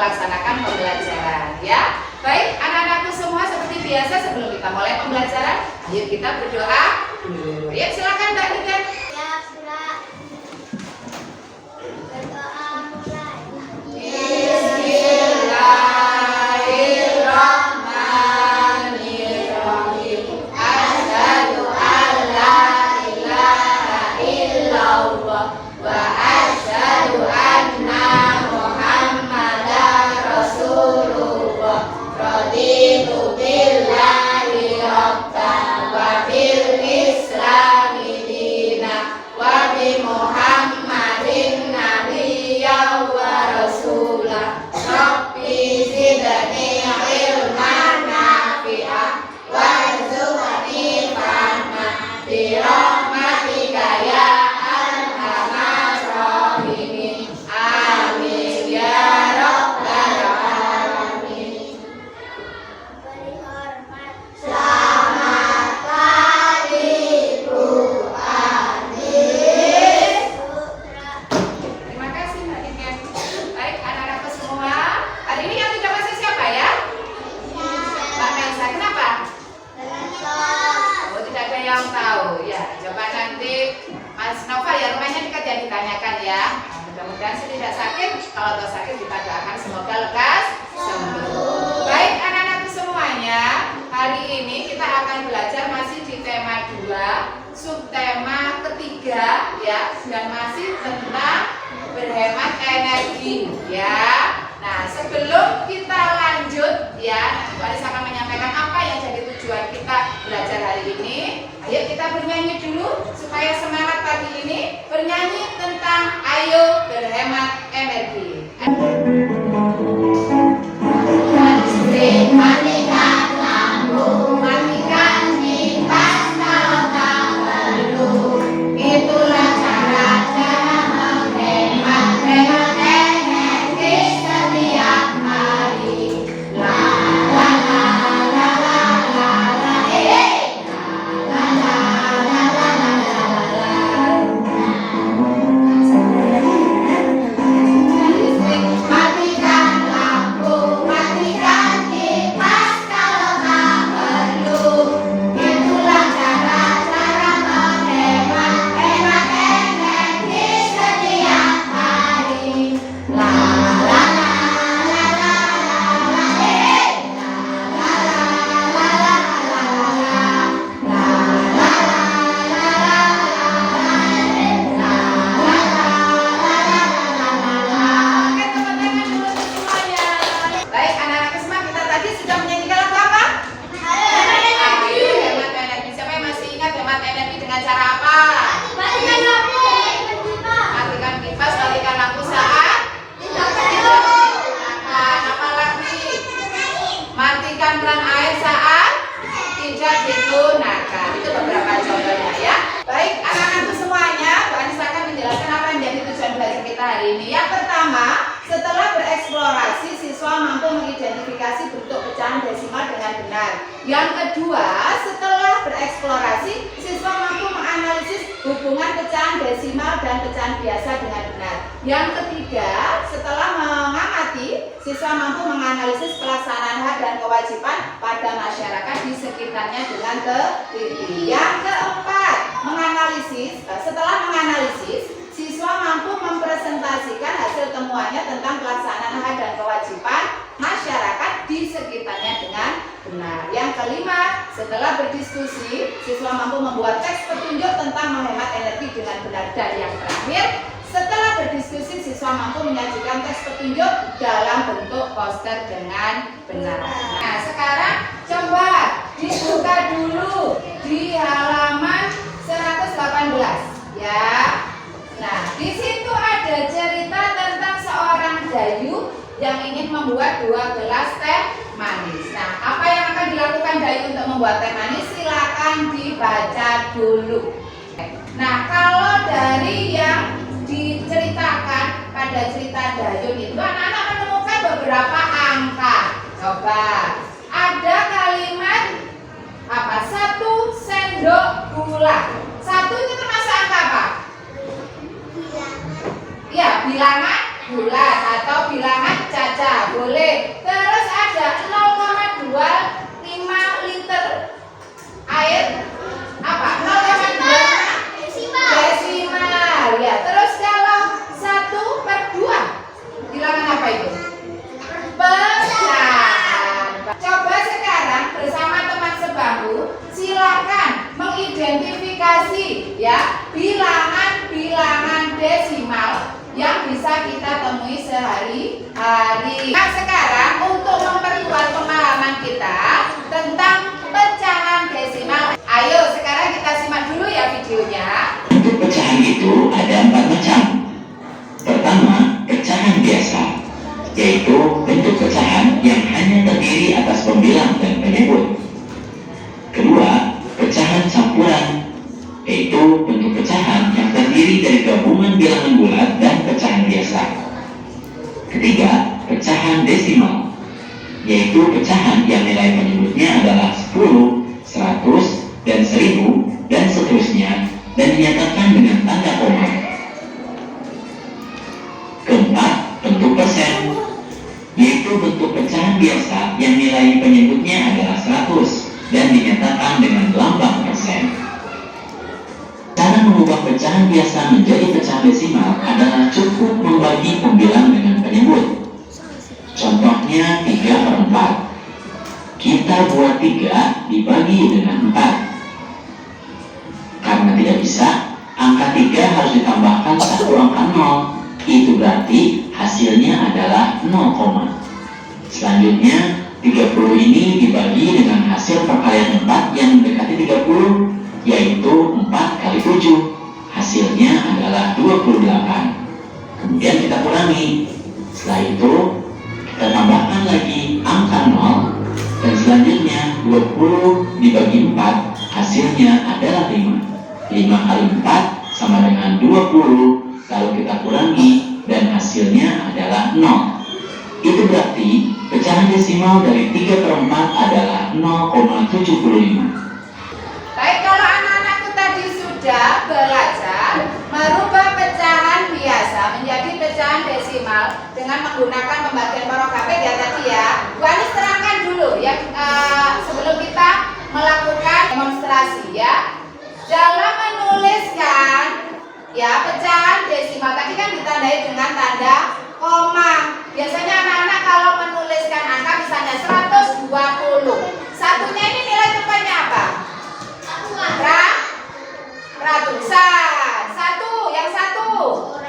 melaksanakan pembelajaran ya. Baik anak-anakku semua, seperti biasa sebelum kita mulai pembelajaran, ayo kita berdoa dulu. Ya silakan Mbak Niken. Ya, Kak. Berdoa mulai. Bismillahirrahmanirrahim. Asyhadu an la ilaha illallah wa asyhadu anna Muhammadar Rasulullah. Raditu billahi rabban wa bil islami dina wa bi Muhammadin nabiyyan wa rasulah. Rabbi zidni ilman nafi'ah warzuqni fahma bi rahmatika ya arhamar rahimin. Amin ya rabbal alamin. Beri hormat. Selamat pagi Bu Anis. Sutra. Terima kasih Mbak Niken. Baik anak-anakku semua, hari ini yang tidak masuk siapa ya? Mbak Melsa. Kenapa? Oh, tidak ada yang tahu ya. Coba nanti Mas Nova ya, rumahnya dekat ya, ditanyakan ya. Nah, mudah-mudahan sih tidak sakit. Kalau tak sakit kita doakan semoga lekas sembuh. Baik anak-anakku semuanya, hari ini kita akan belajar masih di tema 2, subtema ketiga ya, dan masih tentang berhemat energi ya. Nah, sebelum kita lanjut ya, nanti Bu Anis akan menyampaikan apa yang jadi tujuan kita belajar hari ini. Ayo kita bernyanyi dulu supaya semangat pagi ini. Bernyanyi tentang ayo berhemat energi. Listrik matikan lampu, matikan kipas kalau tak perlu. Itulah cara-cara menghemat energi setiap hari. La la la la la la la, la la la la la la. Listrik matikan lampu, matikan kipas kalau tak perlu. Itulah cara-cara menghemat energi setiap hari. La la la la la la la, la la la la la la, la la Oke, tepuk tangan dulu semuanya. Baik, anak-anak semua, kita tadi sudah menyanyikan lagu apa? Ayo hemat energi. Siapa yang masih ingat hemat energi dengan cara apa? Matikan kipas, matikan lampu saat tidak digunakan. Apa lagi? Matikan keran air saat tidak digunakan. Itu beberapa contohnya ya. Baik, anak-anakku semuanya, Bu Anis akan menjelaskan apa yang menjadi tujuan belajar kita hari ini. Yang pertama, setelah bereksplorasi, siswa mampu mengidentifikasi bentuk pecahan desimal dengan benar. Yang kedua, setelah bereksplorasi, siswa mampu menganalisis hubungan pecahan desimal dan pecahan biasa dengan benar. Yang ketiga, setelah mengamati, siswa mampu menganalisis pelaksanaan hak dan kewajiban pada masyarakat di sekitarnya dengan teliti. Yang keempat, setelah menganalisis, siswa mampu mempresentasikan hasil temuannya tentang pelaksanaan hak dan kewajiban masyarakat di sekitarnya dengan benar. Yang kelima, setelah berdiskusi, siswa mampu membuat teks petunjuk tentang menghemat energi dengan benar. Dan yang terakhir, setelah berdiskusi, siswa mampu menyajikan teks petunjuk dalam bentuk poster dengan benar. Nah, sekarang coba dibuka dulu di halaman 118 ya. Nah, di situ ada cerita tentang seorang Dayu yang ingin membuat 2 gelas teh manis. Nah, apa yang akan dilakukan Dayu untuk membuat teh manis? Silakan dibaca dulu. Nah, kalau dari yang diceritakan pada cerita Dayu itu, anak-anak menemukan beberapa angka. Coba, ada kalimat apa? 1 sendok gula. 1 itu termasuk angka apa? Ya, bilangan bulat atau bilangan caca. bisa kita temui sehari-hari. Nah, sekarang untuk memperkuat pemahaman kita tentang pecahan desimal, ayo sekarang kita simak dulu ya videonya. Bentuk pecahan itu ada 4 macam. Pertama, pecahan biasa, yaitu bentuk pecahan yang hanya terdiri atas pembilang dan penyebut. Kedua, pecahan campuran, yaitu bentuk pecahan yang terdiri dari gabungan bilangan bulat dan pecahan biasa. Ketiga, pecahan desimal, yaitu pecahan yang nilai penyebutnya adalah 10, 100, dan 1000, dan seterusnya, dan dinyatakan dengan tanda koma. Keempat, bentuk persen, yaitu bentuk pecahan biasa yang nilai penyebutnya adalah 100 dan dinyatakan dengan lambang persen. Cara mengubah pecahan biasa menjadi pecahan desimal adalah cukup membagi pembilang dengan penyebut. Contohnya 3/4. Kita buat 3 dibagi dengan 4. Karena tidak bisa, angka 3 harus ditambahkan 1 angka 0. Itu berarti hasilnya adalah 0, selanjutnya 30 ini dibagi dengan hasil perkalian 4 yang mendekati 30, yaitu 4 kali 7. Hasilnya adalah 28. Kemudian kita kurangi. Setelah itu kita tambahkan lagi angka 0, dan selanjutnya 20 dibagi 4 hasilnya adalah 5. 5 kali 4 sama dengan 20. Lalu kita kurangi dan hasilnya adalah 0. Itu berarti pecahan desimal dari 3/4 adalah 0,75. Baik, kalau anak-anakku tadi sudah belajar merubah pecahan biasa menjadi pecahan desimal dengan menggunakan pembagian parokapit ya tadi ya. Bu Anis terangkan dulu ya sebelum kita melakukan demonstrasi ya. Dalam menuliskan ya pecahan desimal tadi kan ditandai dengan tanda koma. Biasanya anak-anak kalau menuliskan angka misalnya 120, satunya ini nilai tempatnya apa? Ratusan. Yang satu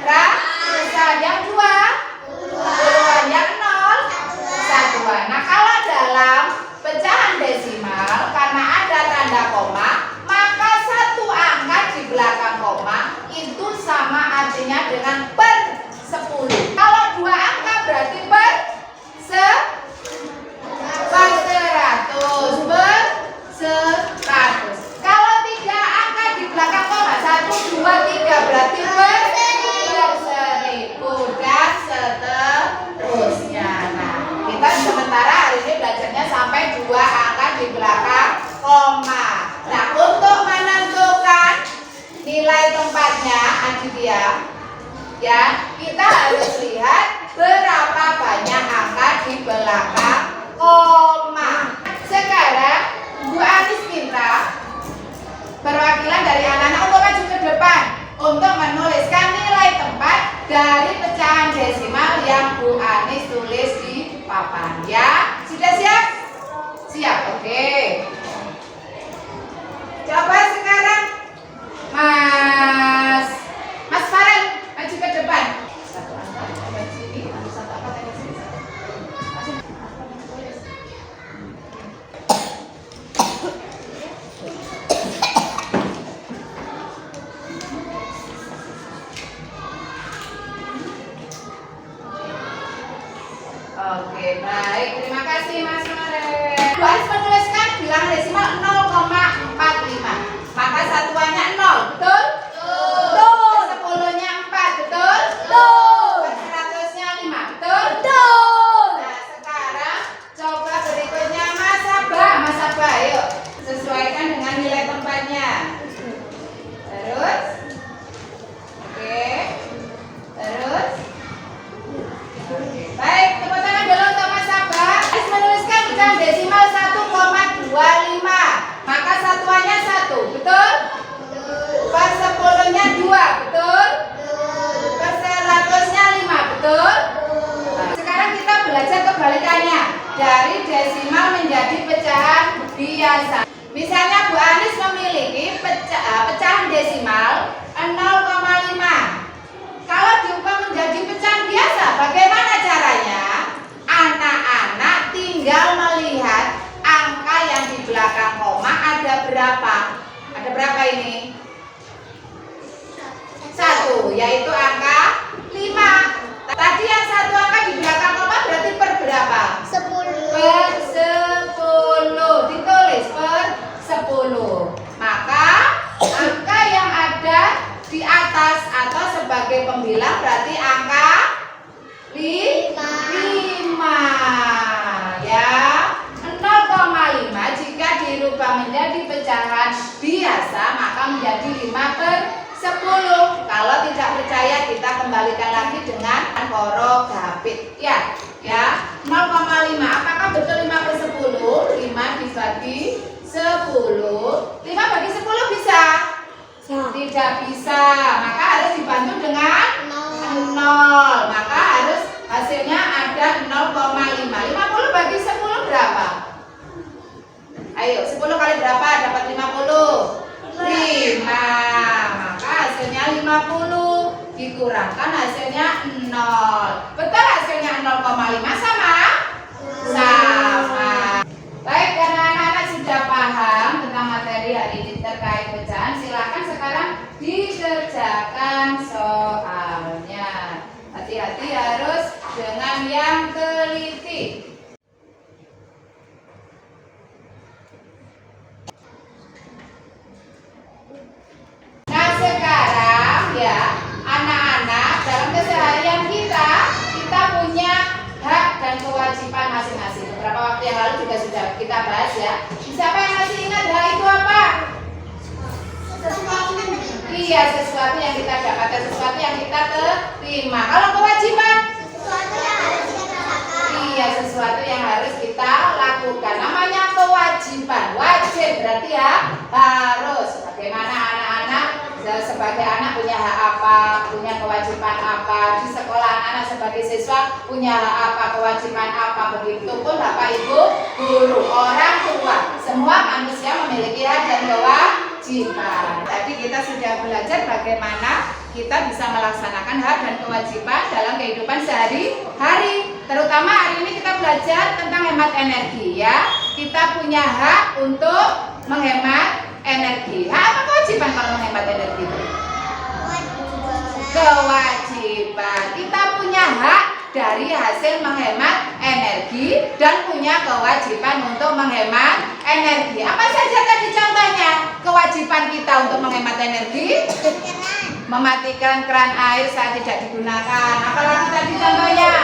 ratusan, yang dua puluhan, yang nol satuan. Nah, kalau dalam pecahan desimal karena ada tanda koma, maka satu angka di belakang koma itu sama artinya dengan per 10. Kalau dua angka berarti per 100. Kalau tiga angka di belakang koma 1, 2, 3 berarti per 1000 dan seterusnya. Nah, kita sementara hari ini belajarnya sampai dua angka di belakang koma. Nah, untuk menentukan nilai tempatnya Aditya ya, kita harus lihat berapa banyak angka di belakang koma. Sekarang Bu Anis minta perwakilan dari anak-anak untuk maju ke depan untuk menuliskan nilai tempat dari pecahan desimal yang Bu Anis tulis di papan ya. Sudah siap? Siap, oke. Coba sekarang Mas Farel maju ke depan. Satu angka ada di sini, satu angka ada di sini. Oke, baik. Terima kasih Mas Farel. Bu Anis menuliskan bilangan desimal 0,45. Maka satuannya 0, betul? Betul. Sepuluhnya 4, betul? Betul. 100-nya 5, betul? Betul. Nah, sekarang coba berikutnya Mas Abah, yuk. Sesuaikan dengan nilai tempatnya. Terus. Oke. Terus. Oke. Baik, tepuk tangan dulu untuk Mas Abah. Anis menuliskan pecahan desimal 1,25. Maka satuannya 1, betul? Per 10-nya 2, betul? Per 100-nya 5, betul? Nah, sekarang kita belajar kebalikannya. Dari desimal menjadi pecahan biasa. Misalnya Bu Anis memiliki pecahan desimal 0,5. Kalau diubah menjadi pecahan biasa, bagaimana caranya? Anak-anak tinggal melihat angka yang di belakang koma ada berapa. Ada berapa ini? 1, yaitu angka 5. Tadi yang 1 angka di belakang koma berarti per berapa? 10. Per 10. Ditulis per 10. Maka angka yang ada di atas atau sebagai pembilang berarti angka 5 ya. 0,5 jika dirubah menjadi pecahan biasa maka menjadi 5 per 10. Kalau tidak percaya kita kembalikan lagi dengan korogapit ya. 0,5 apakah betul 5 per 10? 5 dibagi 10. 5 bagi 10 bisa? Tidak bisa. Maka harus dibantu dengan 0. Maka harus hasilnya ada 0,5. 50 bagi 10 berapa? Ayo, 10 kali berapa dapat 50? 5. Maka hasilnya 50 dikurangkan hasilnya 0. Betul hasilnya 0,5 sama? Sama. Baik, karena anak-anak sudah paham tentang materi hari ini terkait pecahan, silakan sekarang dikerjakan soalnya. Hati-hati harus dengan yang teliti. Nah sekarang ya anak-anak dalam keseharian kita punya hak dan kewajiban masing-masing. Beberapa waktu yang lalu juga sudah kita bahas ya. Siapa yang masih ingat hak itu apa? Iya, sesuatu yang kita dapatkan, sesuatu yang kita terima. Kalau kewajiban? Iya, sesuatu yang harus kita lakukan. Namanya kewajiban. Wajib berarti ya harus. Bagaimana anak-anak sebagai anak punya hak apa, punya kewajiban apa, di sekolah anak sebagai siswa punya hak apa, kewajiban apa, begitupun Bapak Ibu guru, orang tua, semua manusia memiliki hak dan kewajiban. Tadi kita sudah belajar bagaimana kita bisa melaksanakan hak dan kewajiban dalam kehidupan sehari-hari. Terutama hari ini kita belajar tentang hemat energi ya. Kita punya hak untuk menghemat energi. Hak apa kewajiban kalau menghemat energi? Kewajiban. Kita punya hak dari hasil menghemat energi dan punya kewajiban untuk menghemat energi. Apa saja tadi contohnya? Kewajiban kita untuk menghemat energi, mematikan keran air saat tidak digunakan. Apalagi tadi contohnya?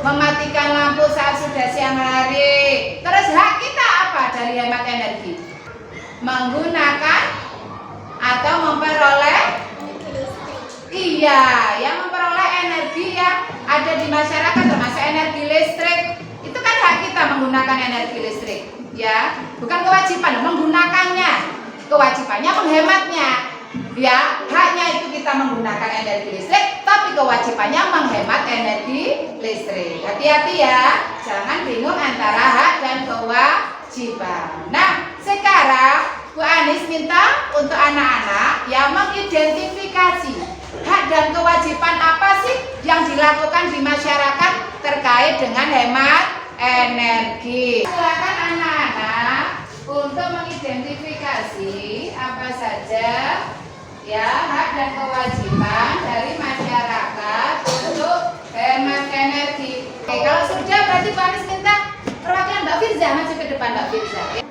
Mematikan lampu saat sudah siang hari. Terus hak kita apa dari hemat energi? Menggunakan atau memperoleh, iya, yang memperoleh energi yang ada di masyarakat termasuk energi listrik. Itu kan hak kita menggunakan energi listrik, ya, bukan kewajiban menggunakannya. Kewajibannya menghematnya, ya, haknya itu kita menggunakan energi listrik, tapi kewajibannya menghemat energi listrik. Hati-hati ya, jangan bingung antara hak dan kewajiban. Nah, sekarang Bu Anis minta untuk anak-anak yang mengidentifikasi hak dan kewajiban apa sih yang dilakukan di masyarakat terkait dengan hemat energi. Silakan anak-anak untuk mengidentifikasi apa saja ya hak dan kewajiban dari masyarakat untuk hemat energi. Oke, kalau sudah berarti Bu Anis minta perwakilan Mbak Firza maju ke depan Mbak Firza.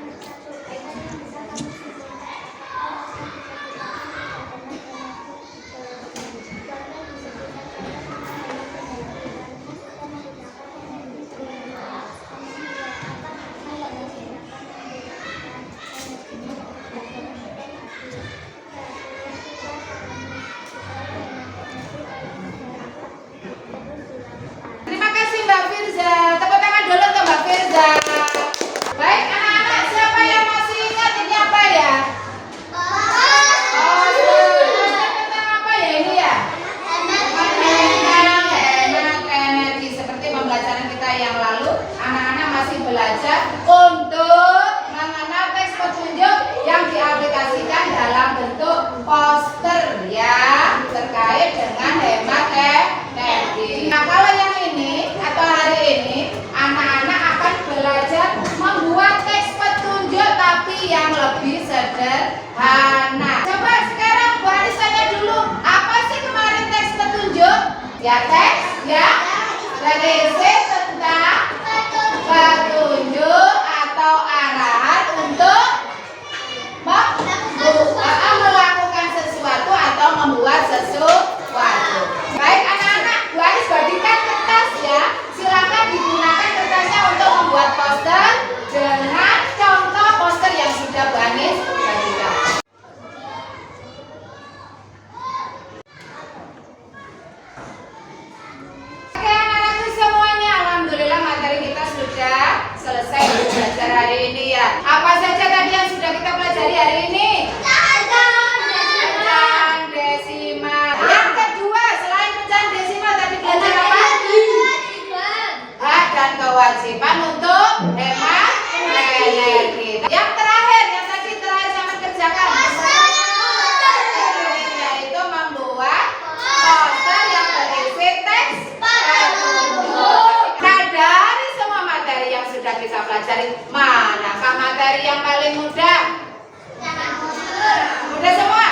Terima kasih Mbak Firza. Tepuk tangan dulu untuk Mbak Firza. Baik anak-anak, siapa yang masih ingat ini apa ya? Oh, tentang apa ya ini ya? Hemat energi. Seperti pembelajaran kita yang lalu, anak-anak masih belajar untuk mengenal teks petunjuk yang diaplikasikan dalam bentuk poster ya terkait dengan sederhana. Coba sekarang Bu Aris tanya dulu, apa sih kemarin teks petunjuk? Ya teks yang berisi tentang petunjuk atau arahan untuk melakukan sesuatu atau membuat sesuatu. Baik anak-anak, Bu Aris bagikan kertas ya. Silakan digunakan kertasnya untuk membuat poster dengan contoh poster yang sudah Bu Aris bagikan. Oke anak-anakku semuanya, alhamdulillah materi kita sudah selesai belajar hari ini ya. Apa saja tadi yang sudah kita pelajari hari ini? Pecahan desimal. Yang kedua, selain pecahan desimal tadi belajar apa? Hak dan kewajiban untuk hemat energi. Yang terakhir, yang tadi terakhir sama kerjakan, yaitu membuat poster yang berisi teks petunjuk. Nah, dari semua materi yang sudah kita pelajari, manakah materi yang paling mudah? Mudah semua?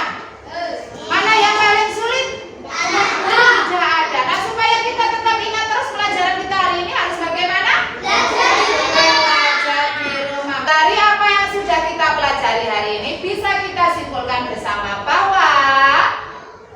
Mana yang paling sulit? Tidak ada. Nah, supaya kita tetap ingat terus pelajaran kita hari ini harus bagaimana? Belajar di rumah. Dari apa yang sudah kita pelajari hari ini bisa kita simpulkan bersama bahwa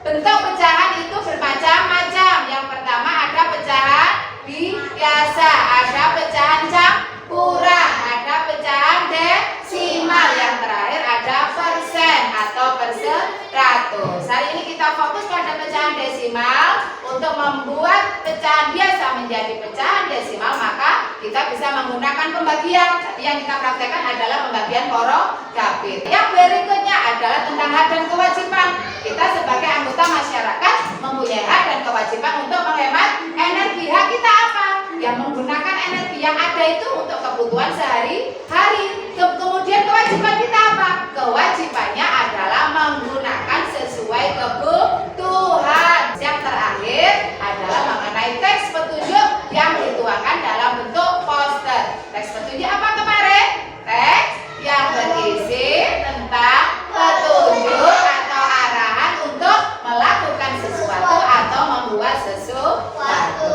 bentuk pecahan itu bermacam-macam. Yang pertama ada pecahan biasa, ada pecahan campuran, ada pecahan desimal, yang terakhir ada persen atau perseratus. Hari ini kita fokus pada pecahan desimal. Untuk membuat pecahan biasa menjadi pecahan desimal, maka kita bisa menggunakan pembagian. Jadi yang kita praktekkan adalah pembagian Porogapit. Yang berikutnya adalah tentang hak dan kewajiban. Kita sebagai anggota masyarakat mempunyai hak dan kewajiban untuk menghemat energi. Hak kita apa? Yang menggunakan energi yang ada itu untuk kebutuhan sehari-hari. Kemudian kewajiban kita apa? Kewajibannya adalah menggunakan sesuai kebutuhan. Yang terakhir adalah mengenai teks petunjuk yang dituangkan dalam bentuk poster. Teks petunjuk apa kemarin? Teks yang berisi tentang petunjuk atau arahan untuk melakukan sesuatu atau membuat sesuatu.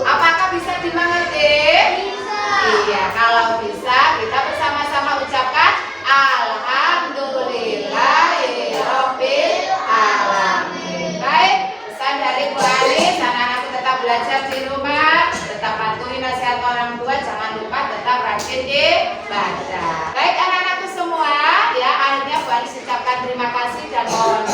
Apakah bisa dimengerti? Iya, kalau bisa kita bersama-sama ucapkan Alhamdulillahirabbil alamin. Baik, pesan dari Bu Aris, anak-anakku tetap belajar di rumah, tetap patuhi nasihat orang tua, jangan lupa tetap rajin ibadah. Baik anak-anakku semua, ya akhirnya Bu Aris ucapkan terima kasih dan mohon